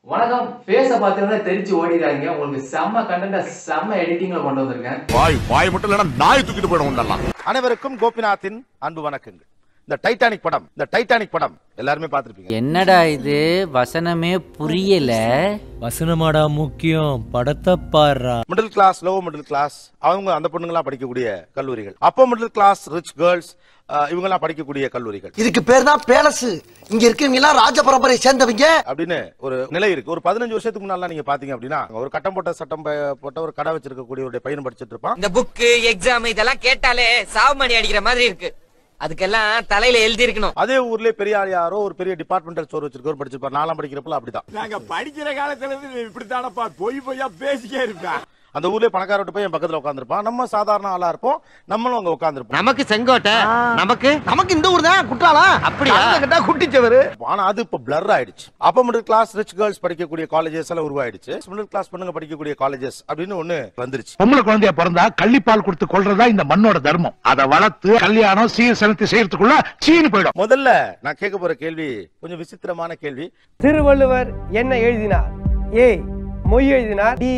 வணக்கம். ஃபேஸை பார்த்தீங்கன்னா தெரிச்சு ஓடிடுறாங்க. உங்களுக்கு செம்ம கண்டென்ட் செம்ம எடிட்டிங்ல கொண்டு வந்திருக்கேன். வாய் மட்டும் இல்லைன்னா நாய் தூக்கிட்டு போயிடும். அனைவருக்கும் கோபிநாத்தின் அன்பு வணக்கங்கள். இந்த டைட்டானிக் படம் எல்லாருமே பார்த்திருப்பீங்க. என்னடா இது வசனமே புரியல. வசனமாடா முக்கியம், படத்தை பாடுறா. Middle class, low middle class, அவங்க அந்த பொண்ணுங்களா படிக்கக்கூடிய கல்லூரிகள். அப்போ மிடில் கிளாஸ், ரிச் கேர்ள்ஸ், இவங்கெல்லாம் படிக்கக்கூடிய கல்லூரிகள். இதுக்கு பேர் தான் பேலஸ். இங்க இருக்கவங்க எல்லாம் ராஜ பரம்பரை சேர்ந்தவங்க அப்படின்னு ஒரு நிலை இருக்கு. ஒரு 15 வருஷத்துக்கு முன்னால நீங்க பாத்தீங்க அப்படின்னா, ஒரு கட்டம் போட்ட சட்டம் போட்ட ஒரு கடை வச்சிருக்கக்கூடிய ஒரு பையன் படிச்சிட்டு இருப்பான். இந்த புக்கு எக்ஸாம் இதெல்லாம் கேட்டாலே சாவுமணி அடிக்கிற மாதிரி இருக்கு. அதுக்கெல்லாம் தலையில எழுதி இருக்கணும். அதே ஊர்ல பெரிய யாரோ ஒரு பெரிய டிபார்ட்மெண்டல் ஸ்டோர் வச்சிருக்கவர் படிச்சிருப்பார். நாலாம் படிக்கிறப்பல அப்படிதான். நாங்க படிக்கிற காலத்துல இருந்து இப்படித்தானப்பா பொய்யா பேசிக்கே இருப்பேன். அந்த ஊர்ல பணக்காரர்கிட்ட போய் என் பக்கத்துல உட்காந்துருப்பான். நம்ம சாதாரண ஆளா இருப்போம், நம்மளும் அங்க உட்காந்துருப்போம். நமக்கு செங்கோட்டை, நமக்கு இந்த ஊர் தான் குற்றாலா. அப்படியா குட்டிச்சவரு. ஆனா அது இப்ப பிளர் ஆயிடுச்சு. அப்ப மிடில் கிளாஸ் ரிச் கேர்ள்ஸ் படிக்கக்கூடிய காலேஜஸ் எல்லாம் உருவாயிடுச்சு. மிடில் கிளாஸ் பொண்ணுங்க படிக்கக்கூடிய காலேஜஸ் அப்படின்னு ஒண்ணு வந்துருச்சு. பொம்பளை குழந்தைய பிறந்தா கள்ளிப்பால் கொடுத்து கொள்றதா இந்த மண்ணோட தர்மம். அதை வளர்த்து கல்யாணம் சீர் செலுத்தி செய்யறதுக்குள்ள சீனு போயிடும். முதல்ல நான் கேட்க போற கேள்வி கொஞ்சம் விசித்திரமான கேள்வி. திருவள்ளுவர் என்ன எழுதினார்? ஏ மொய் எழுதினார், டி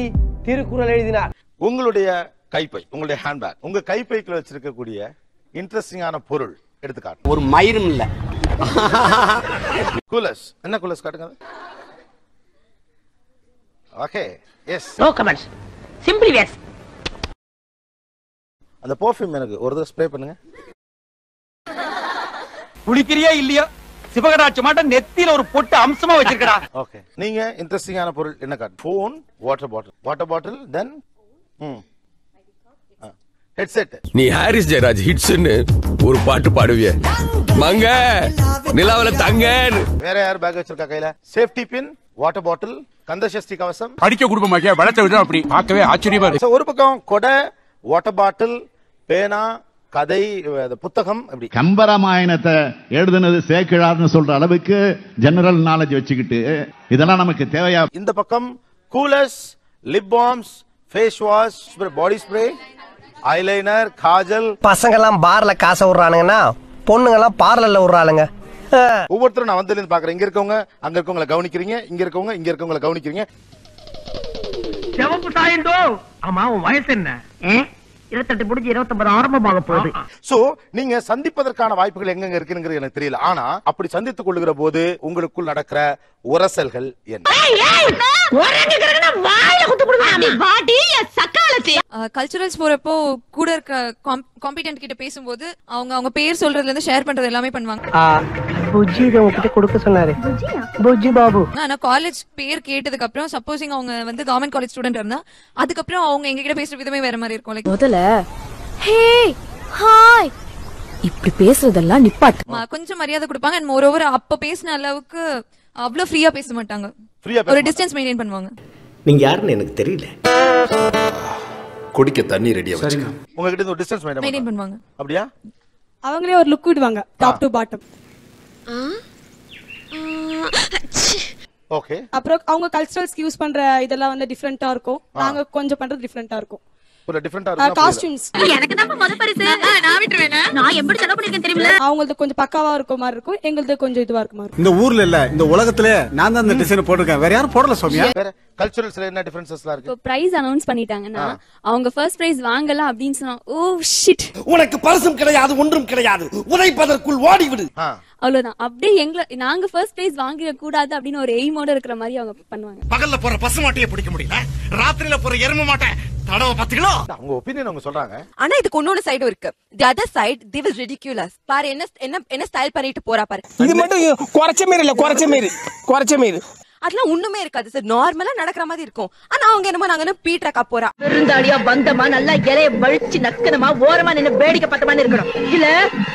திருக்குறள் எழுதினார். உங்களுடைய கைப்பை, உங்களுடைய ஹேண்ட்பேக், உங்க கைப்பைக்குள்ள வச்சிருக்கக்கூடிய இன்ட்ரெஸ்டிங்கான பொருள் எடுத்துக்காட்டு. ஒரு மயிரும் இல்ல. கூலர்ஸ். என்ன கூலர்ஸ் காட்டுங்க. Okay, yes. No comments, simply yes. அந்த பெர்ஃப்யூம் எனக்கு ஒரு தடவை ஸ்ப்ரே பண்ணுங்க. குளிக்கிறியா இல்லையா? சிவகடாட்சி மாட்ட நெத்தியில ஒரு பொட்டு அம்சமா வச்சிருக்கடா. ஓகே, நீங்க இன்ட்ரெஸ்டிங்கான பொருள் என்ன காட்டு? போன், வாட்டர் பாட்டில், தென் ஹெட்செட். நீ ஹாரிஸ் ஜெயராஜ் ஹிட்ஸ்னு ஒரு பாட்டு பாடுவிய மங்க நிலாவல தங்க. வேற யார் பேக் வச்சிருக்கா கையில? Safety pin, water bottle, Kanda Sashti Kavasam. படிக்க குடும்பமாக்கிய வளர்த்த விதம் அப்படி பார்க்கவே ஆச்சரியமா இருக்கு. ஒரு பக்கம் கொடை, வாட்டர் பாட்டில், பேனா, கதை, புத்தகம். அப்படி கம்பராமாயணத்தை எழுதுனது சேக்கிழார்னு சொல்ற அளவுக்கு ஜெனரல் நாலேஜ் வச்சுக்கிட்டு இதெல்லாம் நமக்கு தேவையா? இந்த பக்கம் coolers, lip balms, face wash, body spray, eyeliner, kajal. பசங்க எல்லாம் பார்ல காசை விடுறானுங்கன்னா பொண்ணுங்க எல்லாம் பார்லர்ல விடுறாளுங்க. ஒவ்வொருத்தரும் நான் வந்து பாக்குறேன். இங்க இருக்கவங்க அங்க இருக்கவங்களை கவனிக்கிறீங்க, இங்க இருக்கவங்க இங்க இருக்கவங்களை கவனிக்கிறீங்க. செவப்பு சாயண்டோ. ஆமா, உன் வயசு என்ன? 28 முடிஞ்சு 29 ஆரம்பமாக போகுது. சோ நீங்க சந்திப்பதற்கான வாய்ப்புகள் எங்க இருக்குங்கிறது எனக்கு தெரியல. ஆனா அப்படி சந்தித்துக் கொள்ளுகிற போது உங்களுக்குள் நடக்கிற உரசல்கள் என்ன? கல்ச்சுரல்ஸ் போறப்போ கூட இருக்க காம்பிடென்ட் கிட்ட பேசும்போது அவங்க பேர் சொல்றதுல இருந்து ஷேர் பண்றது எல்லாமே பண்ணுவாங்க. புஜ்ஜி உங்ககிட்ட கொடுக்க சொன்னாரு. புஜ்ஜி பாபு. ஆனா காலேஜ் பேர் கேட்டதுக்கு அப்புறம் சப்போஸிங் அவங்க வந்து கவர்மெண்ட் காலேஜ் ஸ்டூடெண்ட் இருந்தா அதுக்கப்புறம் அவங்க எங்க கிட்ட பேசுற விதமே வேற மாதிரி இருக்கும். முதல்ல ஹே ஹாய் இப்படி பேசுறதெல்லாம் நிப்பாட்டு. கொஞ்சம் மரியாதை கொடுப்பாங்க. அண்ட் மோர் ஓவர் அப்ப பேசின அளவுக்கு அவ்வளவு ஃப்ரீயா பேச மாட்டாங்க. ஒரு டிஸ்டன்ஸ் மெயின்டைன் பண்ணுவாங்க. நீங்க யாருன்னு எனக்கு தெரியல. குடிக்க தண்ணி ரெடியா வச்சுக்க. உங்ககிட்ட ஒரு டிஸ்டன்ஸ் மெயின்டைன் பண்ணுவாங்க. அப்படியா? அவங்களே ஒரு லுக் விடுவாங்க டாப் டு பாட்டம். ஓகே. அப்புறம் அவங்க கல்ச்சரல்ஸ் யூஸ் பண்ற இதெல்லாம் வந்து டிஃபரெண்டா இருக்கும். நாங்க கொஞ்சம் பண்றது டிஃபரெண்டா இருக்கும். ஒரு டிஃபரெண்டா இருக்கும். காஸ்டியூம்ஸ் எனக்கு தான் முத பரிசு. நான் விட்டுறேன். நான் எப்படி செலவு பண்ணிருக்கேன் தெரியுமா? அவங்களுக்கு கொஞ்சம் பக்காவா இருக்க மாதிரி இருக்கும், எங்களுக்கு கொஞ்சம் இதுவா இருக்க மாதிரி இருக்கும். இந்த ஊர்ல இல்ல, இந்த உலகத்துல நான் தான் இந்த டிசைன் போட்டிருக்கேன். வேற யாரும் போடல சோமியா. வேற கல்ச்சுரல்ஸ்ல என்ன டிஃபரன்சஸ்லாம் இருக்கு? இப்போ பிரைஸ் அனௌன்ஸ் பண்ணிட்டாங்கன்னா அவங்க ஃபர்ஸ்ட் பிரைஸ் வாங்கலாம் அப்படின்னு சொன்னா ஓ ஷிட் உனக்கு பரிசும் கிடையாது, ஒன்றும் கிடையாது, உதைப்பதற்குள் ஓடிவிடு. அவ்வளவுதான். அப்படியே நாங்க ஃபர்ஸ்ட் பிரைஸ் வாங்கிட கூடாது அப்படின்னு ஒரு எய்மோட இருக்கிற மாதிரி அவங்க பண்ணுவாங்க. பகல்ல போற பசு மாட்டையே பிடிக்க முடியல, ராத்திரில போற எருமை மாட்டை தடவை பாத்தீங்களா? அவங்க ஒபினியன் அவங்க சொல்றாங்க. ஆனா இதுக்கு இன்னொரு சைடு இருக்கு. The other side they will ridiculous. பாரு என்ன ஸ்டைல் பண்ணிட்டு போறா பாரு. இது மட்டும் குறைச்ச மீறி அதெல்லாம் ஒண்ணுமே இருக்காது சார். நார்மலா நடக்கிற மாதிரி இருக்கும். ஆனா அவங்க என்னமோ நாங்க பீட்ரக்கா போறா. விருந்தாளியா வந்தமா நல்லா இலைய வலிச்சு நக்கனமா ஓரமா நின்னு வேடிக்கை பார்த்தமான்னு இருக்கணும். இல்ல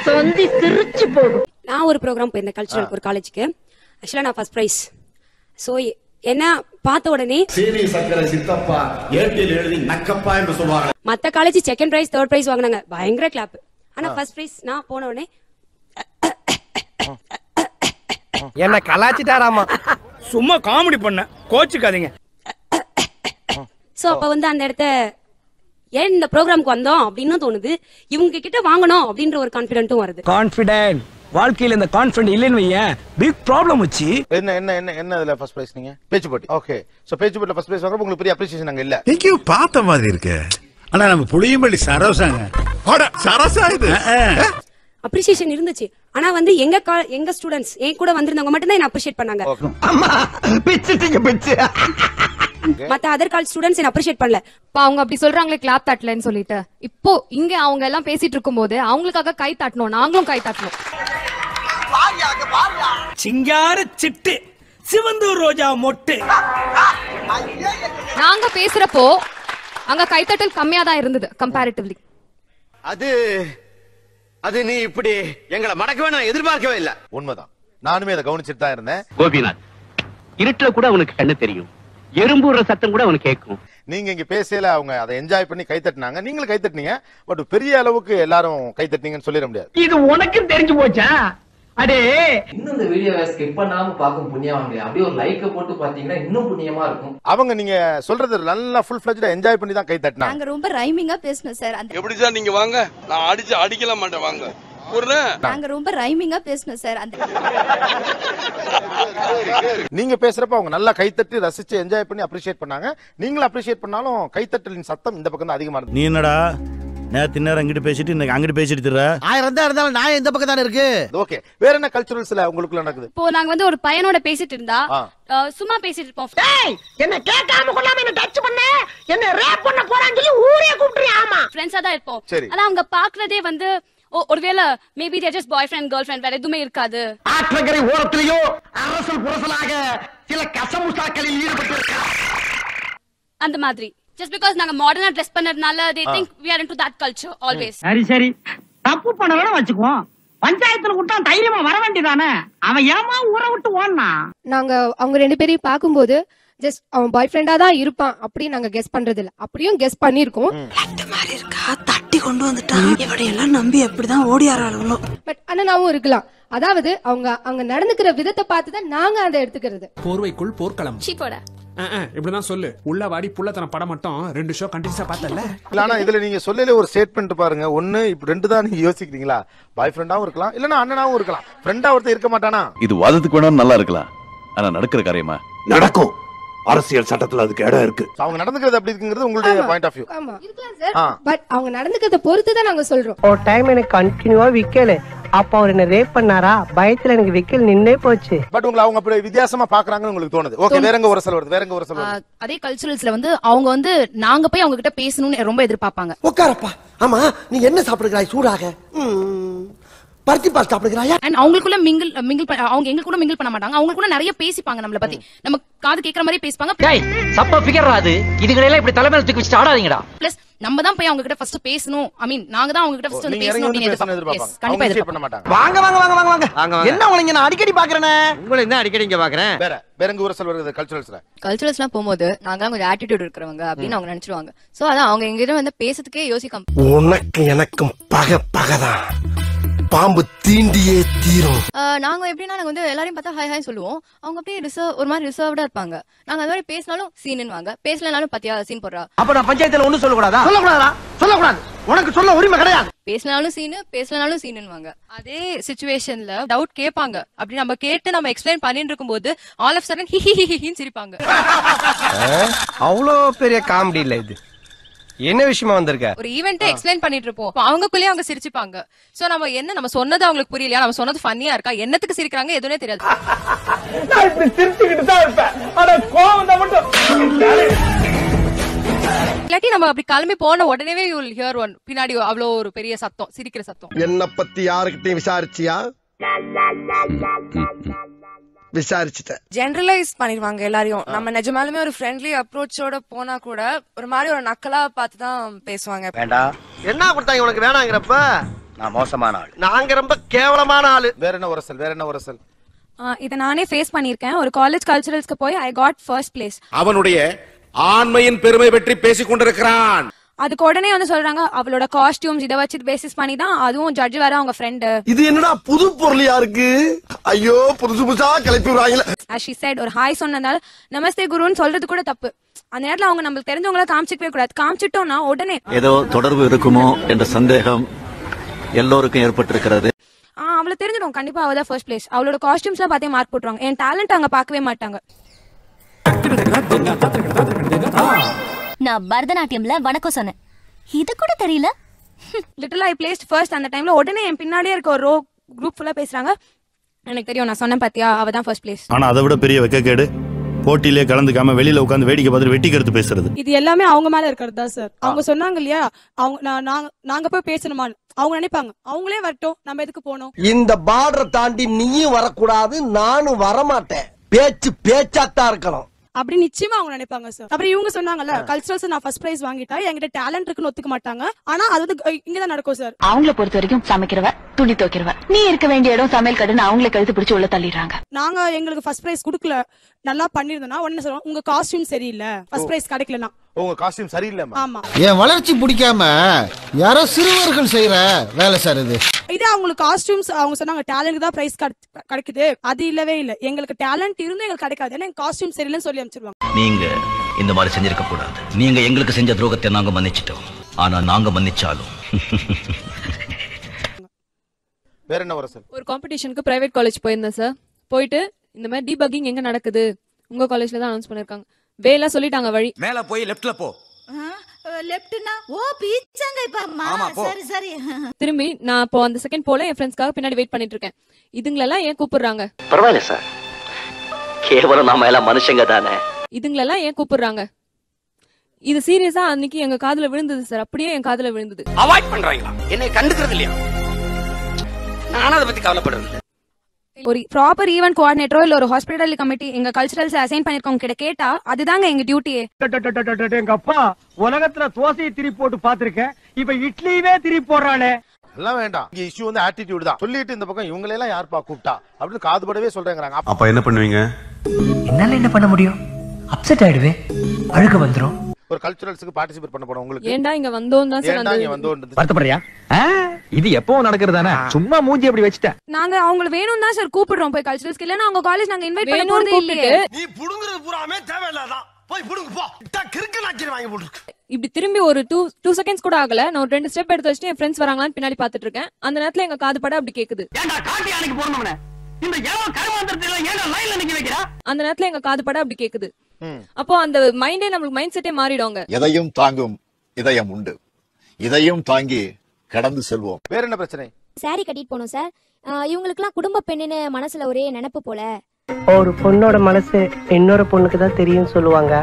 சொந்தி சிரிச்சு போகும். நான் ஒரு ப்ரோக்ராம் போயிருந்தேன் கல்ச்சுரல் ஒரு காலேஜுக்கு. ஆக்சுவலா நான் ஃபர்ஸ்ட் பிரைஸ். சோ என்ன பார்த்த உடனே சீனி சக்கரை சித்தப்பா ஏட்டில் எழுதி நக்கப்பா என்று சொல்வாங்க. மத்த college second prize third prize வாங்குனாங்க, பயங்கர கிளாப். ஆனா ஃபர்ஸ்ட் பிரைஸ் நான் போன உடனே என்ன கலாச்சிட்டாராமா. சும்மா காமெடி பண்ண, கோச்சுக்காதீங்க. சோ அப்ப வந்து அந்த இடத்த ஏன் இந்த ப்ரோக்ராம்க்கு வந்தோம் அப்படின்னு தோணுது. இவங்க கிட்ட வாங்கணும் அப்படின்ற ஒரு கான்பிடென்ட்டும் வருது. கான்பிடென்ட் வாழ்க்கையில இந்த கான்ஃபிடன்ட் இல்லன்னு வையேன் பிக் ப்ராப்ளம் வச்சு. என்ன என்ன என்ன என்ன அதுல ஃபர்ஸ்ட் பிரைஸ் நீங்க பேச்சு போட்டி. ஓகே சோ பேச்சு போட்டில ஃபர்ஸ்ட் பிரைஸ் வாங்குறப்ப உங்களுக்கு பெரிய அப்ரிசியேஷன் அங்க இல்ல. எங்கயோ பார்த்த மாதிரி இருக்கு. ஆனா நம்ம புளியம்பள்ளி சரோசாங்க. அட சரோசா இது. அப்ரிசியேஷன் இருந்துச்சு. ஆனா வந்து எங்க ஸ்டூடண்ட்ஸ் என் கூட வந்திருந்தவங்க மட்டும் தான் என்ன அப்ரிஷியேட் பண்ணாங்க. அம்மா பிச்சிட்டீங்க பிச்சு. மத்த அதர் கால் ஸ்டூடண்ட்ஸ் என்ன அப்ரிஷியேட் பண்ணல. அவங்க அப்படி சொல்றாங்களே கிளாப் தட்டலன்னு சொல்லிட்டு, இப்போ இங்க அவங்க எல்லாம் பேசிட்டு இருக்கும்போது அவங்களுக்காக கை தட்டணும், நாங்களும் கை தட்டணும். சிங்கார சிட்டு சிவந்தூர் ரோஜா மொட்டு. நாங்க பேசுறப்போ அங்க கைத்தட்டல் கம்மியா தான் இருந்தது கம்பேரிட்டிவ்லி. அது நீ இப்படி எங்களை மடக்கவே நான் எதிர்பார்க்கவே இல்ல. உண்மைதான், நானுமே அதை கவனிச்சுட்டு தான் இருந்தேன். கோபிநாத், இருட்டுல கூட அவனுக்கு கண்ணு தெரியும், எறும்புற சத்தம் கூட அவனுக்கு கேட்கும். நீங்க இங்க பேசல, அவங்க அதை என்ஜாய் பண்ணி கை தட்டினாங்க, நீங்களும் கை தட்டினீங்க. பட் பெரிய அளவுக்கு எல்லாரும் கை தட்டினீங்கன்னு சொல்லிட முடியாது. இது உனக்கும் தெரிஞ்சு போச்சா? அடே இன்னும் இந்த வீடியோவை ஸ்கிப் பண்ணாம பார்க்கும் புண்ணியவாங்க. அப்படியே ஒரு லைக் போட்டு பாத்தீங்கன்னா இன்னும் புண்ணியமா இருக்கும். அவங்க நீங்க சொல்றது நல்லா ஃபுல் ஃபிளஜ்டா என்ஜாய் பண்ணி தான் கை தட்டினாங்க. நாங்க ரொம்ப ரைமிங்கா பேசணும் சார். எப்படி சார் நீங்க வாங்க, நான் அடிக்கல மாட்டேன் வாங்க. நாங்க ரொம்ப ரைமிங்கா பேசணும் சார். நீங்க பேசுறப்ப அவங்க நல்லா கைத்தட்டி ரசிச்சு என்ஜாய் பண்ணி அப்ரிஷியேட் பண்ணாங்க. நீங்களும் அப்ரிஷியேட் பண்ணாலும் கைத்தட்டலின் சத்தம் இந்த பக்கம் தான் அதிகமா இருக்கு. நீ என்னடா நேத்து நேரம் அங்கிட்டு பேசிட்டு இன்னைக்கு அங்கிட்டு பேசிட்டு திர 1000 தான் இருந்தாலும் நான் இந்த பக்கம் தானே இருக்கு. ஓகே, வேற என்ன கல்ச்சுரல்ஸ்ல உங்களுக்குள்ள நடக்குது? இப்போ நாங்க வந்து ஒரு பையனோட பேசிட்டு இருந்தா சும்மா பேசிட்டு இருப்போம். என்ன கேட்காம கொள்ளாம என்ன டச் பண்ண, என்ன ரேப் பண்ண போறான்னு சொல்லி ஊரே கூப்பிடுறீ. ஆமா ஃப்ரெண்ட்ஸா தான் இருப்போம். சரி. ஆனா அவங்க பாக்குறதே வந்து ஒருவேளை maybe they just bye friend girl friend, வேற எதுவுமே இருக்காது. ஆற்றங்கரை ஓரத்திலேயோ அரசல் புரசலாக சில கசமுசாக்களில் ஈடுபட்டு அந்த மாதிரி just because நாங்க மாடர்னா dress பண்ணறதுனால they think we are into that culture always. சரி சரி, தப்பு பண்ணவன வச்சுக்குவோம். பஞ்சாயத்துல விட்டா தைரியமா வர வேண்டியதானே. அவன் ஏமா ஊரை விட்டு ஓடனா? நாங்க அவங்க ரெண்டு பேரையும் பாக்கும்போது ஜஸ்ட் அவன் பாய் ஃப்ரெண்டா தான் இருப்பான் அப்படி நாங்க கெஸ் பண்றது இல்ல. அப்படியும் கெஸ் பண்ணிருக்கோம். அந்த மாதிரி இருக்கா, தட்டி கொண்டு வந்துட்டான், இவடையெல்லாம் நம்பி எப்படிதான் ஓடி ஆறாளோ. பட் அண்ணனாவும் இருக்கலாம். அதாவது அவங்க அங்க நடந்துக்கிற விதத்தை பார்த்துதான் நாங்க அதை எடுத்துக்கிறது. போர்வைக்குள் போர்க்களம். சீப்போட இப்படிதான் சொல்லு. உள்ள வாடி புள்ளத்தன படம் மட்டும் 2 ஷோ கண்டினியூஸா பார்த்தல. ஆனா இதுல நீங்க சொல்லல ஒரு ஸ்டேட்மெண்ட் பாருங்க. ஒண்ணு இப்ப 2 தான் நீங்க யோசிக்கிறீங்களா? பாய் ஃப்ரெண்டாவும் இருக்கலாம், இல்லனா அண்ணனாவும் இருக்கலாம். ஃப்ரெண்டா ஒருத்தர் இருக்க மாட்டானா? இது வாதத்துக்கு வேணா நல்லா இருக்கலாம், ஆனா நடக்கிற காரியமா? நடக்கும். அரசியல் சட்டத்துல அதுக்கு இடம் இருக்கு. அவங்க நடந்துக்கிறது அப்படி இருக்குங்கிறது உங்களுடைய பாயிண்ட் ஆஃப் வியூ. ஆமா இருக்கலாம் சார். பட் அவங்க நடந்துக்கிறத பொறுத்து தான் நாங்க சொல்றோம். ஒரு டைம் எனக்கு கண்டினியூவா விக்கல. அப்ப அவர் என்ன ரேப் பண்ணாரா, பயத்துல எனக்கு விக்கல் நின்னே போச்சு. பட் உங்களை அவங்க அப்படி வித்தியாசமா பாக்குறாங்கன்னு உங்களுக்கு தோணுது. ஓகே, வேறங்க ஒரு செல் வருது, வேறங்க ஒரு செல் வருது. அதே கல்ச்சுரல்ஸ்ல வந்து அவங்க வந்து நாங்க போய் அவங்க கிட்ட பேசணும்னு ரொம்ப எதிர்பார்ப்பாங்க. உட்காரப்பா. ஆமா, நீ என்ன சாப்பிடுறாய் சூடாக? பருத்தி பால் சாப்பிடுறாயா? அண்ட் அவங்களுக்குள்ள மிங்கிள் அவங்க எங்க கூட மிங்கிள் பண்ண மாட்டாங்க. அவங்க கூட நிறைய பேசிப்பாங்க நம்மள பத்தி. நம்ம காது கேக்குற மாதிரி பேசிப்பாங்க. டேய் சப்ப ஃபிகர் ராது, இதுகளை எல்லாம் இப்படி தலைமையில தூக்கி வச்சு ஆடாதீங்கடா. பிளஸ் நம்ம தான் போய் அவங்க கிட்ட ஃபர்ஸ்ட் பேசணும். ஐ மீன் நாங்க தான் அவங்க கிட்ட ஃபர்ஸ்ட் வந்து பேசணும் அப்படி எதிர்பார்ப்பாங்க. கண்டிப்பா எதிர்பார்க்க மாட்டாங்க. வாங்க வாங்க வாங்க வாங்க வாங்க. என்ன உங்களை நான் அடிக்கடி பாக்குறேனே. உங்களை என்ன அடிக்கடி இங்க பாக்குறேன். வேறங்க ஒரு செல் வருது கல்ச்சுரல்ஸ்ல. கல்ச்சுரல்ஸ்லாம் போகும்போது நாங்க கொஞ்சம் ஆட்டிட்யூட் இருக்கிறவங்க அப்படின்னு அவங்க நினைச்சிருவாங்க. சோ அதான் அவங்க எங்க கிட்ட வந்து பேசுறதுக்கே யோசிக்காம. உனக்கு எனக்கும் பகதான். பாம்பு தீண்டியே தீரும். நாங்க எப்படின்னா நாங்க வந்து எல்லாரையும் பார்த்தா ஹாய் ஹாய் சொல்லுவோம். அவங்க அப்படியே ஒரு மாதிரி ரிசர்வ்டா இருப்பாங்க. நாங்க அது மாதிரி பேசினாலும் சீன் வாங்க, பேசலனாலும் பத்தியா சீன் போடுறா. அப்ப நான் பஞ்சாயத்துல ஒண்ணு சொல்லக்கூடாதா? சொல்லக்கூடாதா? சொல்லக்கூடாது. உனக்கு சொல்ல உரிமை கிடையாது. பேசினாலும் சீனு, பேசலனாலும் சீனுவாங்க. அதே சிச்சுவேஷன்ல டவுட் கேட்பாங்க. அப்படி நம்ம கேட்டு நம்ம எக்ஸ்பிளைன் பண்ணிட்டு இருக்கும்போது ஆல் ஆஃப் சடன் ஹிஹிஹிஹின்னு சிரிப்பாங்க. அவ்வளோ பெரிய காமெடி இல்ல இது. என்ன விஷயமா வந்திருக்க? ஒரு ஈவென்ட் எக்ஸ்பிளைன் பண்ணிட்டு இருப்போம். அவங்களுக்குள்ளேயே அவங்க சிரிச்சுப்பாங்க. சோ நம்ம என்ன நம்ம சொன்னது அவங்களுக்கு புரியலையா, நம்ம சொன்னது ஃபன்னியா இருக்கா, என்னத்துக்கு சிரிக்கிறாங்க எதுனே தெரியாது. நான் இப்படி சிரிச்சுக்கிட்டு தான் இருப்பேன். ஆனா கோவம் தான் மட்டும். இல்லாட்டி நம்ம அப்படி கிளம்பி போன உடனே யூ வில் ஹியர் ஒன் பின்னாடி அவ்வளோ ஒரு பெரிய சத்தம், சிரிக்கிற சத்தம். என்ன பத்தி யாருக்கிட்டையும் விசாரிச்சியா? விசாரிச்சுட்டேன். ஜெனரலைஸ் பண்ணிடுவாங்க எல்லாரையும். நம்ம நிஜமாலுமே ஒரு ஃப்ரெண்ட்லி அப்ரோச்சோட போனா கூட ஒரு மாதிரி ஒரு நக்கலா பார்த்து தான் பேசுவாங்க. வேண்டாம். என்ன கொடுத்தாங்க உனக்கு வேணாங்கிறப்ப? நான் மோசமான ஆளு, நாங்க ரொம்ப கேவலமான ஆளு. வேற என்ன ஒரு செல், வேற என்ன ஒரு செல்? இத நானே ஃபேஸ் பண்ணிருக்கேன். ஒரு காலேஜ் கல்ச்சுரல்ஸ்க்கு போய் ஐ காட் ஃபர்ஸ்ட் பிளேஸ். அவனுடைய ஆண்மையின் பெருமை பற்றி பேசிக் கொண்டிருக்கிறான். அதுக்கு உடனே வந்து சொல்றாங்க அவளோட காஸ்டியூம்ஸ் இதை வச்சு பேசிஸ் பண்ணி தான், அதுவும் ஜட்ஜ் வேற அவங்க ஃப்ரெண்டு. இது என்னடா புது பொருளியா இருக்கு? ஐயோ புதுசு புதுசா கிளப்பி விடுறாங்க. as she said ஒரு ஹாய் சொன்னதால நமஸ்தே குருன்னு சொல்றது கூட தப்பு. அந்த நேரத்துல அவங்க நம்மளுக்கு தெரிஞ்சவங்கள காமிச்சிக்கவே கூடாது. காமிச்சிட்டோம்னா உடனே ஏதோ தொடர்பு இருக்குமோ என்ற சந்தேகம் எல்லோருக்கும் ஏற்பட்டிருக்கிறது. அவளை தெரிஞ்சிடும் கண்டிப்பா அவ தான் ஃபர்ஸ்ட் பிளேஸ். அவளோட காஸ்டியூம்ஸ்லாம் பார்த்தே மார்க் போட்டுருவாங்க. என் டேலண்ட் அங்க பார்க்கவே மாட்டாங்க. நான் பரதநாட்டியம்ல வணக்கம் சொன்னேன், இது கூட தெரியல. லிட்டில் ஐ பிளேஸ்ட் ஃபர்ஸ்ட். அந்த டைம்ல உடனே என் பின்னாடியே இருக்க ஒரு ரோ குரூப் ஃபுல்லா பேசுறாங்க. எனக்கு தெரியும், நான் சொன்னேன் பாத்தியா அவ தான் ஃபர்ஸ்ட் பிளேஸ். ஆனா அதை விட பெரிய வெக்கக்கேடு போட்டியிலே கலந்துக்காம வெளியில உட்கார்ந்து வேடிக்கை பார்த்து வெட்டி கருத்து பேசுறது. இது எல்லாமே அவங்க மேல இருக்கிறது தான் சார். அவங்க சொன்னாங்க இல்லையா, நாங்க போய் பேசணுமா, அவங்க நினைப்பாங்க அவங்களே வரட்டும், நம்ம எதுக்கு போனோம். இந்த பார்டரை தாண்டி நீயும் வரக்கூடாது, நானும் வரமாட்டேன். பேச்சு பேச்சாத்தான் இருக்கணும் அப்படி நிச்சயமா அவங்க நினைப்பாங்க சார். அப்புறம் இவங்க சொன்னாங்கல்ல, கல்ச்சரல்ஸ் நான் ஃபர்ஸ்ட் பிரைஸ் வாங்கிட்டா என்கிட்ட டேலண்ட் இருக்குன்னு ஒத்துக்க மாட்டாங்க. ஆனா அது இங்கதான் நடக்கும் சார். அவங்கள பொறுத்த வரைக்கும் சமைக்கிறவ, துணி துவைக்கிறவ, நீ இருக்க வேண்டிய இடம் சமையல் கடைன்னு அவங்களே கழுத்து பிடிச்சு உள்ள தள்ளிடுறாங்க. நாங்க எங்களுக்கு ஃபர்ஸ்ட் பிரைஸ் குடுக்கல, நல்லா பண்ணிருந்தோம்னா உடனே சொல்லுவோம் உங்க காஸ்டியூம் சரியில்லை, ஃபர்ஸ்ட் பிரைஸ் கிடைக்கலனா உங்க காஸ்டியூம் சரியில்லைமா. ஆமா, என் வளர்ச்சி பிடிக்காம யாரோ சிறுவர்கள் செய்யற வேலை சார் இது. இதே அவங்களுக்கு காஸ்டியூம்ஸ் அவங்க சொன்னாங்க டேலண்ட் தான் பிரைஸ் கிடைக்குது, அது இல்லவே இல்ல. எங்களுக்கு டேலண்ட் இருந்தும் எங்களுக்கு கிடைக்காது, ஏன்னா எங்க காஸ்டியூம் சரியில்லைன்னு சொல்லி அனுப்பிச்சிருவாங்க. நீங்க இந்த மாதிரி செஞ்சிருக்க கூடாது. நீங்க எங்களுக்கு செஞ்ச துரோகத்தை நாங்க மன்னிச்சிட்டோம், ஆனா நாங்க மன்னிச்சாலும் வேற என்ன வர சார்? ஒரு காம்படிஷனுக்கு பிரைவேட் காலேஜ் போயிருந்தேன் சார். போயிட்டு இந்த மாதிரி டீபக்கிங் எங்க நடக்குது, உங்க காலேஜ்ல தான் அனௌன்ஸ் பண்ணிருக்காங்க. வேலை சொல்லிட்டாங்க, வழி மேல போய் லெஃப்ட்ல போ. லெஃப்ட்னா ஓ பீச்சாங்க இப்ப. சரி சரி. திரும்பி நான் இப்போ அந்த செகண்ட் போல என் ஃப்ரெண்ட்ஸ்க்காக பின்னாடி வெயிட் பண்ணிட்டு இருக்கேன். இதுங்களெல்லாம் ஏன் கூப்பிடுறாங்க? பரவாயில்ல சார், கேவலம் நாம எல்லாம் மனுஷங்க தானே. இதுங்களெல்லாம் ஏன் கூப்பிடுறாங்க? இது சீரியஸா அன்னைக்கு எங்க காதுல விழுந்தது சார். அப்படியே என் காதுல விழுந்தது. அவாய்ட் பண்றாங்களா? என்னை கண்டுக்கிறது இல்லையா? நானும் அதை பத்தி கவலைப்படுறது. ஒரு ப்ராப்பர் ஈவென்ட் கோஆர்டினேட்டரோ இல்ல ஒரு ஹாஸ்பிட்டல் கமிட்டி எங்க கல்ச்சரல்ஸ் அசைன் பண்ணிருக்கவங்க கிட்ட கேட்டா அதுதாங்க எங்க டியூட்டியே. எங்க அப்பா உலகத்துல தோசையை திரி போட்டு பாத்திருக்கேன், இப்ப இட்லியவே திரி போடுறானே. எல்லாம் வேண்டாம், இங்க இஷ்யூ வந்து ஆட்டிடியூட் தான். சொல்லிட்டு இந்த பக்கம் இவங்களே எல்லாம் யார்ப்பா கூப்பிட்டா அப்படின்னு காதுபடவே சொல்றேங்கிறாங்க. அப்ப என்ன பண்ணுவீங்க? என்னால என்ன பண்ண முடியும்? அப்செட் ஆயிடுவேன், அழுக வந்துரும். ஒரு கல்ச்சுரல்ஸ்க்கு பார்ட்டிசிபேட் பண்ண போறோம் உங்களுக்கு ஏன்டா இங்க வந்தோம் தான் சார். ஏன்டா இங்க வந்தோம் வருத்தப்படுறியா? இது எப்பவும் நடக்கிறதானே, சும்மா மூஞ்சி அப்படி வச்சிட்டேன். நாங்க அவங்க வேணும் தான் சார் கூப்பிடுறோம் போய் கல்ச்சரல்ஸ்க்கு. இல்லனா அவங்க காலேஜ் நாங்க இன்வைட் பண்ண போறதே இல்லையே. நீ புடுங்குறது பூராமே தேவையில்லாதான். போய் புடுங்கு போ. கிறுக்கு நாக்கிர வாங்கி போட்டுருக்கு. இப்படி திரும்பி ஒரு 2 செகண்ட்ஸ் கூட ஆகல. நான் ஒரு 2 ஸ்டெப் எடுத்து வச்சிட்டு என் ஃப்ரெண்ட்ஸ் வராங்களான்னு பின்னாடி பாத்துட்டு இருக்கேன். அந்த நேரத்துல எங்க காது பட அப்படி கேக்குது. ஏன்டா காண்டி அன்னைக்கு போறணும்னே இந்த ஏவன் கருமாந்திரத்துல ஏன்டா லைன்ல நிக்க வைக்கிறா? அந்த நேரத்துல எங்க காது பட அப்படி கேக்குது. அப்போ அந்த மைண்டே நம்மளுக்கு மைண்ட் செட்டே மாறிடுவாங்க. எதையும் தாங்கும் இதயம் உண்டு, இதையும் தாங்கி கடந்து செல்வோம். வேற என்ன பிரச்சனை? சாரி கட்டிட்டு போனோம் சார். இவங்களுக்குலாம் குடும்ப பெண்ணுன்னு மனசுல ஒரே நினைப்பு போல. ஒரு பொண்ணோட மனசு இன்னொரு பொண்ணுக்கு தான் தெரியும் சொல்லுவாங்க.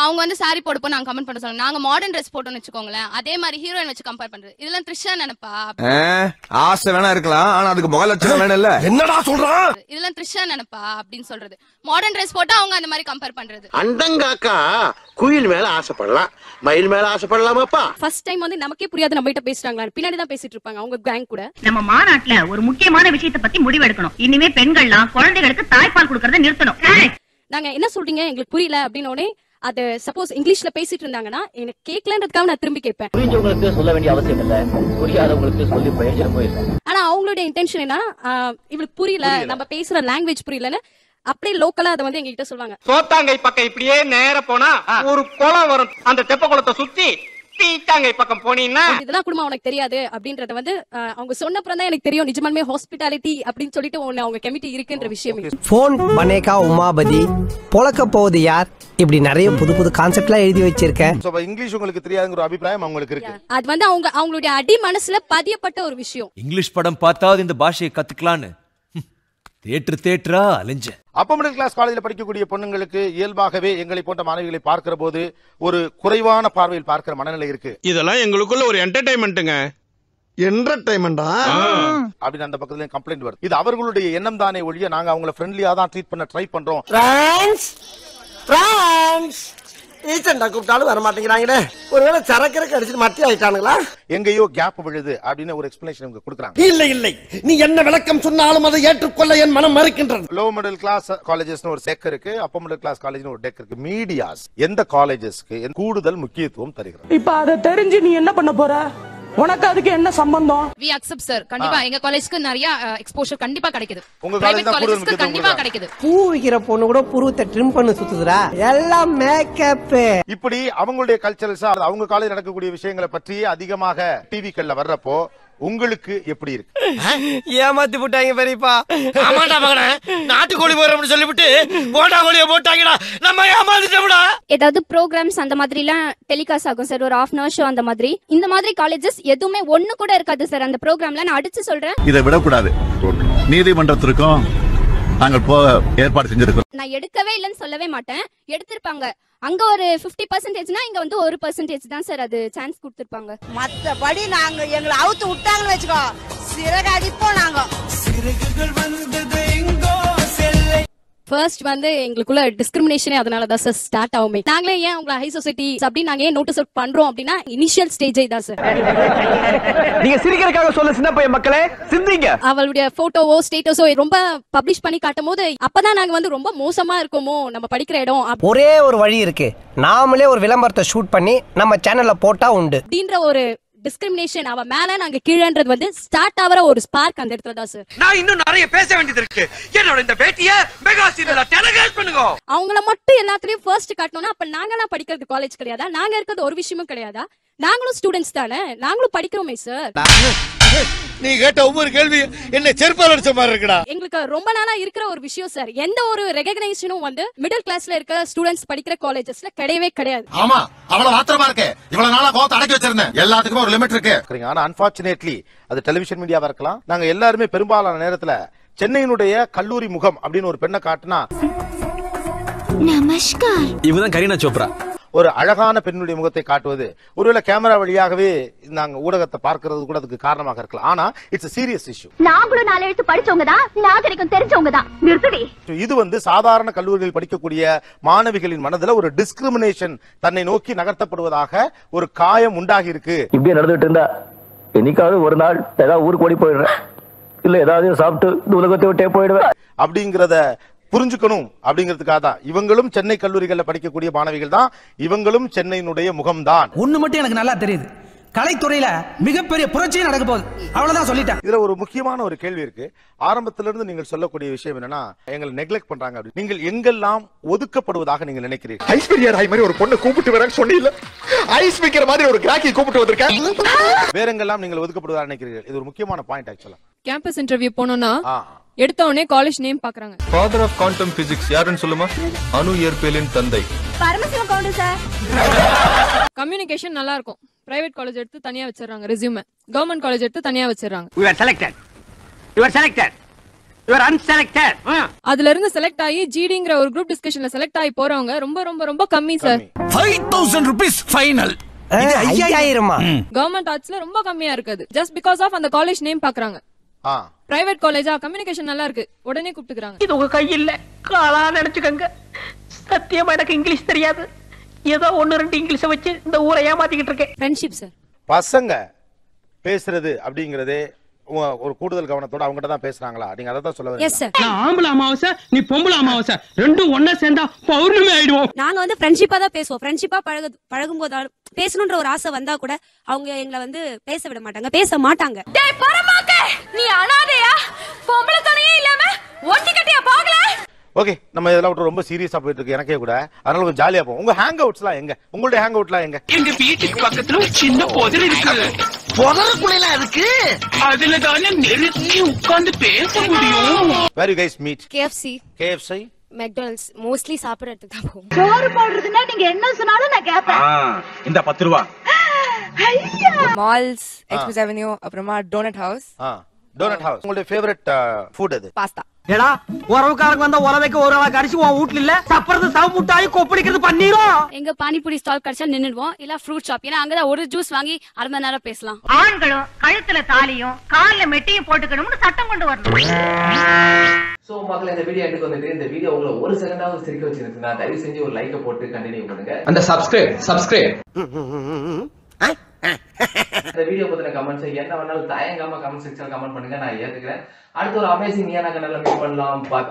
அவங்க வந்து சாரி போடுப்போ நாங்க கமெண்ட் பண்ண சொல்லுங்க. நாங்க மாடர்ன் ட்ரெஸ் போட்டோம்னு வச்சுக்கோங்களேன், அதே மாதிரி ஹீரோயின் வச்சு கம்பேர் பண்றது இதெல்லாம் த்ரிஷா நினைப்பா. ஆசை வேணா இருக்கலாம், ஆனா அதுக்கு முக லட்சணம் வேணும் இல்ல. என்னடா சொல்றான்? இதெல்லாம் த்ரிஷா நினைப்பா அப்படின்னு சொல்றது. மாடர்ன் ட்ரெஸ் போட்டா அவங்க அந்த மாதிரி கம்பேர் பண்றது. அண்டங்காக்கா குயில் மேல ஆசைப்படலாம், மயில் மேல ஆசைப்படலாமாப்பா? ஃபர்ஸ்ட் டைம் வந்து நமக்கே புரியாது நம்ம கிட்ட பேசுறாங்களா, பின்னாடி தான் பேசிட்டு இருப்பாங்க அவங்க கேங் கூட. நம்ம மாநாட்டுல ஒரு முக்கியமான விஷயத்தை பத்தி முடிவெடுக்கணும். இனிமே பெண்கள்லாம் குழந்தைகளுக்கு தாய்ப்பால் கொடுக்கறத நிறுத்தணும். நாங்க என்ன சொல்றீங்க எங்களுக்கு புரியல அப்படின்னோடனே அது சப்போஸ் இங்கிலீஷ்ல பேசிட்டு இருந்தாங்கன்னா எனக்கு கேட்கலன்றதுக்காக நான் திரும்பி கேட்பேன். புரிஞ்சவங்களுக்கு சொல்ல வேண்டிய அவசியம் இல்ல, புரியாதவங்களுக்கு சொல்லி போயிடும். ஆனா அவங்களுடைய இன்டென்ஷன் என்ன, இவளுக்கு புரியல, நம்ம பேசுற லாங்குவேஜ் புரியலன்னு அப்படியே லோக்கலா அதை வந்து எங்ககிட்ட சொல்லுவாங்க. சோத்தாங்கை பக்கம் இப்படியே நேர போனா ஒரு குளம் வரும். அந்த தெப்ப குளத்தை சுத்தி தீட்டாங்கை பக்கம் போனீங்கன்னா இதெல்லாம் குடும்பம் உனக்கு தெரியாது அப்படின்றத வந்து அவங்க சொன்னப்புறம் தான் எனக்கு தெரியும் நிஜமாலுமே ஹாஸ்பிட்டாலிட்டி அப்படின்னு சொல்லிட்டு அவங்க கமிட்டி இருக்குன்ற விஷயம். போன் பனேகா உமாபதி பொழக்க போகுது யார், இப்படி நிறைய புது புது கான்செப்ட்லாம் எழுதி வச்சிருக்கேன். இங்கிலீஷ் உங்களுக்கு தெரியாதுங்கிற ஒரு அபிப்பிராயம் அவங்களுக்கு இருக்கு. அது வந்து அவங்களுடைய அடி மனசுல பதியப்பட்ட ஒரு விஷயம். இங்கிலீஷ் படம் பார்த்தாவது இந்த பாஷையை கத்துக்கலான்னு தேட்டரா அலைஞ்ச. அப்பர் மிடில் கிளாஸ் காலேஜில் படிக்கக்கூடிய பொண்ணுங்களுக்கு இயல்பாகவே எங்களை போன்ற மாணவிகளை பார்க்கிற போது ஒரு குறைவான பார்வையில் பார்க்கிற மனநிலை இருக்கு. இதெல்லாம் எங்களுக்குள்ள ஒரு என்டர்டைன்மெண்ட்டுங்க. என்டர்டைன்மெண்டா அப்படின்னு அந்த பக்கத்துல கம்ப்ளைண்ட் வருது. இது அவர்களுடைய எண்ணம் தானே ஒழிய நாங்க அவங்கள ஃப்ரெண்ட்லியா தான் ட்ரீட் பண்ண ட்ரை பண்றோம். ஈச்சண்டா கூப்பிட்டாலும் வர மாட்டேங்கிறாங்களே, ஒருவேளை சரக்கரைக்கு அடிச்சுட்டு மட்டி ஆயிட்டானுங்களா? எங்கேயோ கேப் விழுது அப்படின்னு ஒரு எக்ஸ்பிளனேஷன் கொடுக்குறாங்க. இல்லை இல்லை, நீ என்ன விளக்கம் சொன்னாலும் அதை ஏற்றுக்கொள்ள என் மனம் மறுக்கின்றது. லோ மிடில் கிளாஸ் காலேஜஸ் ஒரு டெக் இருக்கு, அப்பர் மிடில் கிளாஸ் காலேஜ் ஒரு டெக் இருக்கு. மீடியாஸ் எந்த காலேஜஸ்க்கு கூடுதல் முக்கியத்துவம் தருகிறது? இப்ப அதை தெரிஞ்சு நீ என்ன பண்ண போற? உனக்கு அதுக்கு என்ன சம்பந்தம்? We accept sir. கண்டிப்பா எங்க காலேஜ்க்கு நிறைய எக்ஸ்போஷர் கண்டிப்பா கிடைக்குது. உங்க காலேஜ் தான் கூடுதல் கண்டிப்பா கிடைக்குது. பூ விக்கிற பொண்ணு கூட புருவத்தை ட்ரிம் பண்ணி சுத்துதுடா, எல்லாம் மேக்கப். இப்படி அவங்களுடைய கல்ச்சரல்ஸா அவங்க காலேஜ் நடக்கக்கூடிய விஷயங்களை பற்றி அதிகமாக டிவிக்கள்ல வர்றப்போ உங்களுக்கு எப்படி இருக்கு? ஏமாத்தி போட்டாங்க பெரியப்பா. ஆமாடா மகனே, நாட்டுக்கோழி போறோம்னு சொல்லிவிட்டு போட்டா கோழிய போட்டாங்கடா. நம்ம ஏமாந்துட்டோம்டா. ஏதாவது ப்ரோக்ராம்ஸ் அந்த மாதிரி எல்லாம் டெலிகாஸ்ட் ஆகும் சார், ஒரு 1/2 hour ஷோ அந்த மாதிரி. இந்த மாதிரி காலேஜஸ் எதுவுமே ஒண்ணு கூட இருக்காது சார் அந்த ப்ரோக்ராம்ல. நான் அடிச்சு சொல்றேன், இதை விடக்கூடாது. நீதிமன்றத்திற்கும் நாங்கள் போக ஏற்பாடு செஞ்சிருக்கோம். நான் எடுக்கவே இல்லைன்னு சொல்லவே மாட்டேன், எடுத்திருப்பாங்க. அங்க ஒரு 50%னா இங்க வந்து 1% தான் சார் அது சான்ஸ் கொடுத்திருப்பாங்க. மத்தபடி நாங்க எங்களை அவுத்து விட்டாங்கன்னு வெச்சுக்கோ, சிறகு அடிப்போம் நாங்க. சிறகுகள் வந்தது எங்கோ செல்லை. ஃபர்ஸ்ட் வந்து எங்களுக்குள்ள டிஸ்கிரிமினேஷனே அதனால தான் சார் ஸ்டார்ட் ஆகுமே. நாங்களே ஏன் உங்களை ஹை சொசைட்டி அப்படி நாங்க ஏன் நோட்டீஸ் அவுட் பண்றோம் அப்படின்னா இனிஷியல் ஸ்டேஜே தான் சார். நீங்க சிரிக்கிறதுக்காக சொல்ல சின்ன பையன் மக்களே, சிந்திங்க. அவளுடைய போட்டோவோ ஸ்டேட்டஸோ ரொம்ப பப்ளிஷ் பண்ணி காட்டும் போது அப்பதான் நாங்க வந்து ரொம்ப மோசமா இருக்கோமோ நம்ம படிக்கிற இடம். ஒரே ஒரு வழி இருக்கு, நாமளே ஒரு விளம்பரத்தை ஷூட் பண்ணி நம்ம சேனல்ல போட்டா உண்டு அப்படின்ற ஒரு டிஸ்கிரிமினேஷன் அவ மேல நாங்க கீழன்றது வந்து ஸ்டார்ட் ஆவற ஒரு ஸ்பார்க் அந்த இடத்துல தான் சார். நான் இன்னும் நிறைய பேச வேண்டியது இருக்கு. என்னோட இந்த பேட்டிய மெகா சீரியல்ல டெலிகாஸ்ட் பண்ணுங்க. அவங்கள மட்டும் எல்லாத்துலயும் ஃபர்ஸ்ட் காட்டணும்னா அப்ப நாங்கலாம் படிக்கிறது காலேஜ் கிடையாதா? நாங்க இருக்கிறது ஒரு விஷயமும் கிடையாதா? நாங்களும் ஸ்டூடெண்ட்ஸ் தானே, நாங்களும் படிக்கிறோமே சார். நீ கேட்ட ஒவ்வொரு கேள்வி என்ன செருப்பால் அடிச்ச மாதிரி இருக்குடா. எங்களுக்கு ரொம்ப நாளா இருக்கிற ஒரு விஷயம் சார், எந்த ஒரு ரெகக்னைசேஷனும் வந்து மிடில் கிளாஸ்ல இருக்க ஸ்டூடெண்ட்ஸ் படிக்கிற காலேஜஸ்ல கிடையவே கிடையாது. ஆமா, அவ்வளவு ஆத்திரமா இருக்கு. இவ்வளவு நாளா கோவத்தை அடக்கி வச்சிருந்தேன். எல்லாத்துக்கும் ஒரு லிமிட் இருக்கு. ஆனா அன்பார்ச்சுனேட்லி அது டெலிவிஷன் மீடியாவா இருக்கலாம். நாங்க எல்லாருமே பெரும்பாலான நேரத்துல சென்னையினுடைய கல்லூரி முகம் அப்படின்னு ஒரு பெண்ணை காட்டினா நமஸ்கார் இவதான் கரீனா சோப்ரா ஒரு அழகான பெண்ணுடைய முகத்தை காட்டுவது ஒருவேளை கேமரா வழியாகவே நாங்க ஊடகத்தை பார்க்கிறது கூட அதுக்கு காரணமாக இருக்கலாம். ஆனா இட்ஸ் சீரியஸ் இஷ்யூ. நாங்களும் 4 எழுத்து படிச்சவங்க தான், நாகரிகம் தெரிஞ்சவங்க தான். நிறுத்துடி. இது வந்து சாதாரண கல்லூரிகளில் படிக்கக்கூடிய மாணவிகளின் மனதில் ஒரு டிஸ்கிரிமினேஷன் தன்னை நோக்கி நகர்த்தப்படுவதாக ஒரு காயம் உண்டாகி இருக்கு. இப்படியே நடந்துட்டு இருந்தா என்னைக்காவது ஒரு நாள் ஏதாவது ஊருக்கு ஓடி போயிடுறேன், இல்ல ஏதாவது சாப்பிட்டு உலகத்தை விட்டே போயிடுவேன் அப்படிங்கறத புரிஞ்சுக்கணும். அப்படிங்கிறதுக்காக தான் இவங்களும் சென்னை கல்லூரிகள்ல படிக்கக்கூடிய மாணவிகள் தான், இவங்களும் சென்னையினுடைய முகம்தான். ஒண்ணு மட்டும் எனக்கு நல்லா தெரியுது, கலைத்துறையில மிகப்பெரிய புரட்சியே நடக்க போகுது. அவ்வளவுதான் சொல்லிட்டேன். இதுல ஒரு முக்கியமான ஒரு கேள்வி இருக்கு. ஆரம்பத்துல இருந்து நீங்கள் சொல்லக்கூடிய விஷயம் என்னன்னா, எங்களை நெக்லெக்ட் பண்றாங்க அப்படி. நீங்கள் எங்கெல்லாம் ஒதுக்கப்படுவதாக நீங்க நினைக்கிறீர்கள்? ஐஸ்வர்யா ராய் மாதிரி ஒரு பொண்ணு கூப்பிட்டு வரேன்னு சொன்னீங்க. ஐஸ் வைக்கிற மாதிரி ஒரு கிராக்கி கூப்பிட்டு வந்திருக்கேன். வேற எங்கெல்லாம் நீங்கள் ஒதுக்கப்படுவதாக நினைக்கிறீர்கள்? இது ஒரு முக்கியமான பாயிண்ட் ஆக்சுவலா. கேம்பஸ் இன்டர்வியூ போனோம்னா எடுத்த உடனே காலேஜ் நேம் பாக்குறாங்க. ஃபாதர் ஆஃப் குவாண்டம் பிசிக்ஸ் யாருன்னு சொல்லுமா? அணு இயற்பியலின் தந்தை. Paramasivam counter sir. கம்யூனிகேஷன் நல்லா இருக்கும். பிரைவேட் காலேஜ் எடுத்து தனியா வச்சிரறாங்க ரெஸ்யூமே, கவர்மெண்ட் காலேஜ் எடுத்து தனியா வச்சிரறாங்க. You are selected. You are selected. You are unselected. அதுல இருந்து செலக்ட் ஆகி ஜிடிங்கற ஒரு குரூப் டிஸ்கஷன்ல செலக்ட் ஆகி போறவங்க ரொம்ப ரொம்ப ரொம்ப கம்மி சார். 5000 rupees final. இது 5000மா? கவர்மெண்ட் ஆர்ட்ஸ்ல ரொம்ப கம்மியா இருக்குது. ஜஸ்ட் பிகாஸ் ஆஃப் அந்த காலேஜ் நேம் பாக்குறாங்க. பிரைவேட் காலேஜா கம்யூனிகேஷன் நல்லா இருக்கு, உடனே கூப்பிட்டுக்கறாங்க. இது உங்க கையில காலா நினைச்சுக்கங்க. சத்தியமா எனக்கு இங்கிலீஷ் தெரியாது, ஏதோ 1-2 இங்கிலீஷை வச்சு இந்த ஊரை ஏமாத்திக்கிட்டு இருக்கேன். Friendship sir. பசங்க பேசுறது அப்படிங்கறதே ஒரு கூடுதல் கவனத்தோட அவங்ககிட்ட தான் பேசுறாங்களா? நீங்க அதை தான் சொல்ல வரீங்க? Yes sir. நான் ஆம்பளை அமாவாசை, நீ பொம்பளை அமாவாசை, ரெண்டும் ஒண்ணா சேர்ந்தா பௌர்ணமி ஆயிடுவோம். நாங்க வந்து ஃப்ரெண்ட்ஷிப்பா தான் பேசுவோம். ஃப்ரெண்ட்ஷிப்பா பழகும் போது பேசணும்ன்ற ஒரு ஆசை வந்தா கூட அவங்க எங்களை வந்து பேச விட மாட்டாங்க, பேச மாட்டாங்க. டேய் பரமாக்க, நீ அனாதையா? பொம்பளை துணையே இல்லாம ஒட்டி கட்டியா போகல? ஓகே, நம்ம இதெல்லாம் விட்டு ரொம்ப சீரியஸா போயிட்டு இருக்கு எனக்கே கூட. அதனால கொஞ்சம் ஜாலியா போவோம். உங்க ஹேங் அவுட்ஸ்லாம் எங்க? உங்களுடைய ஹேங் அவுட்லாம் எங்க? எங்க வீட்டுக்கு பக்கத்துல ஒரு சின்ன புதர் இருக்கு. புதருக்குள்ள இருக்கு. அதுல தானே நெருங்கி உட்கார்ந்து பேச முடியும். Where you guys meet? KFC, McDonald's mostly சாப்பிடறதுக்கு தான் போவோம். சோறு போடுறதுன்னா நீங்க என்ன சொன்னாலும் நான் கேட்பேன். இந்த 10 ரூபா. மால்ஸ், எக்ஸ்பிரஸ் அவென்யூ, அப்புறமா டோனட் ஹவுஸ். Donut house. உங்களுடைய ஃபேவரட் ஃபுட் எது? பாஸ்தா. ஏடா உறவுக்காரங்க வந்தா உறவைக்கு ஒரு ஆளா கடிச்சு உன் வீட்ல இல்ல சப்பறது சாவு முட்டாய் கொப்பளிக்கிறது பண்ணிரும். எங்க பானிபூரி ஸ்டால் கிடைச்சா நின்னுடுவோம், இல்ல ஃப்ரூட் ஷாப். ஏன்னா அங்கதான் ஒரு ஜூஸ் வாங்கி 1/2 மணி நேரம் பேசலாம். ஆண்களும் கழுத்துல தாலியும் கால்ல மெட்டியும் போட்டுக்கணும்னு சட்டம் கொண்டு வரணும். சோ மக்களே, இந்த வீடியோ எனக்கு வந்துட்டு இந்த வீடியோ உங்களை ஒரு செகண்டாவது சிரிக்க வச்சிருக்குன்னா தயவு செஞ்சு ஒரு லைக்கை போட்டு கண்டினியூ பண்ணுங்க. அந்த சப்ஸ்கிரைப் இந்த வீடியோ பத்தின கமெண்ட்ஸ் என்ன வேணாலும் தயங்காம கமெண்ட் செக்ஷன்ல கமெண்ட் பண்ணுங்க, நான் ஏத்துக்கிறேன். அடுத்த ஒரு அமேசிங் கனல்ல மீட் பண்ணலாம். பாய்.